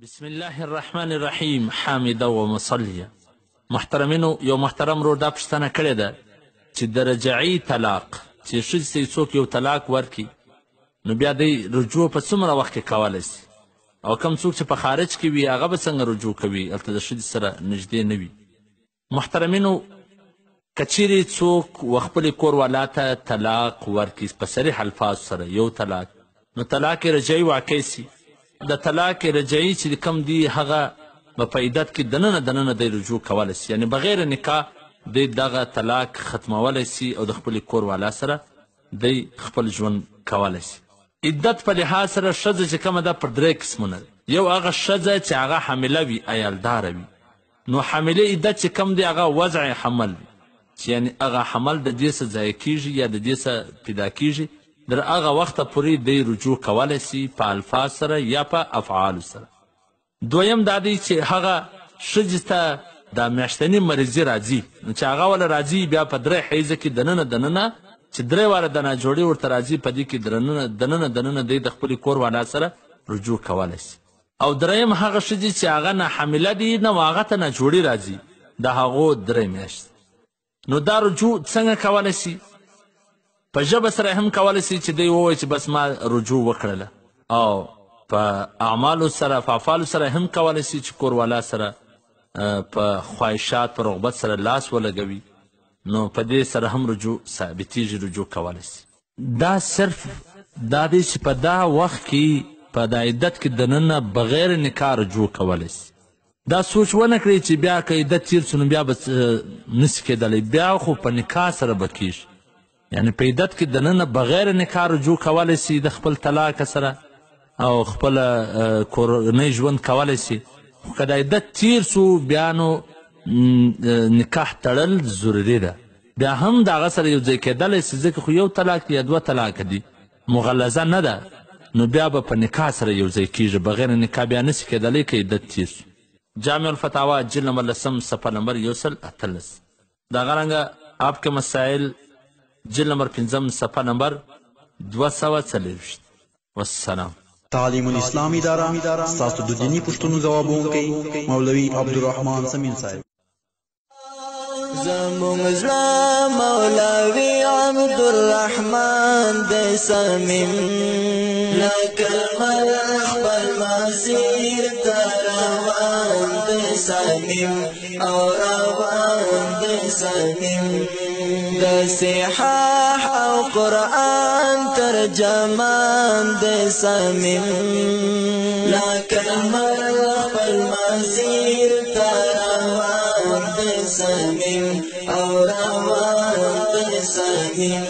بسم الله الرحمن الرحیم حامده و مصلیه. محترمینو، یو محترم رو دا پوښتنه کړې ده چې د رجعي طلاق چې ښځې ته څوک یو طلاق ورکړي نو بیا دی رجوع په څومره وخت کې کولی سي، او کم څوک چې په خارج کې وي هغه به څنګه رجوع کوي، هلته د ښځې سره نږدې نه وي. محترمینو، که چیرې څوک و خپلې کور والا ته طلاق ورکړي په صریح الفاظ سره یو طلاق، نو طلاق رجعي واقع سي. د طلاق رجعي چې کم دی هغه به په عدت کې دننه دی رجوع کولی سي، یعنی بغیر نکاح دی دغه طلاق ختمولی سي او د خپلې کور والا سره دی خپل ژوند کولی سي. عدت په لحاظ سره ښځه چې کومه ده پر درې قسمونه ده. یو هغه ښځه چې هغه حامله وي، عیالداره وي، نو حامله عدت چې کم دی هغه وضع حمل وي، چې یعنی هغه حمل د دې څه ضایع کیږي یا د دې څه پیدا کیږي، در هغه وخته پورې دی رجوع کولی سي په الفاظ سره یا په افعالو سره. دویم دا دی چې هغه ښځې ته دا میاشتني مریضي راځي، نو چې هغه وله راځي بیا په درې حیضه کې دننه چې درې واره د ناجوړي ورته راځي، په دې کې دننه دی د خپلې کور والا سره رجوع کولی سي. او دریم هغه ښځې چې هغه ناحامله دي نه هغه ته ناجوړي راځي، د هغو درې میاشتې، نو دا رجوع څنګه کولی سي؟ په ژبه سره هم کولی سي چې دی ووایي چې بس ما رجوع وکړله، او په اعمالو سره په افعالو سره هم کولی سي چې کور والا سره په خواهشات په رغبت سره لاس ولګوي، نو په دې سره هم رجوع ثابتیږي، رجوع کولی سي. دا صرف دا دی چې په دا وخت کې په دا عدت کې دننه بغیر نکاح رجوع کولی سي. دا سوچ ونه کړئ چې بیا که عدت تیر سو نو بیا به نسي کېدلی، بیا خو په نکاح سره به کیږي، یعنی په عدت کې دننه بغیر نکاح رجوع کولی سي د خپل طلاق سره او خپل کورنی ژوند کولی سي. خو که د عدت تیر سو بیا نو نکاح تړل ضروري ده، بیا هم د هغه سره یو ځای کېدلی سي، ځکه خو یو طلاق یا دوه طلاق دي، مغلظه نه ده، نو بیا به په نکاح سره یو ځای کېږي، بغیر نکاح بیا نسي کېدلی که عدت تیر سو. جامع الفتاوا جلد نمبر 10 صفحه نمبر 118. دغه رنګه آپ کے مسائل جلد نمبر 5 صفحه نمبر 240. والسلام. تعلیم الاسلام اداره ستاسو د دینی پوښتنو ځوابونکی مولوي عبدالرحمن سمین صاحب. زمونږ زړه مولوي عبدالرحمن د صمیم، لکه لمر خپل مسیر ته روان د صمیم او روان د صمیم، د صحاح او قرآن ترجمان د صمیم، لکه لمر خپل مسیر ته روان د صمیم او روان د صمیم.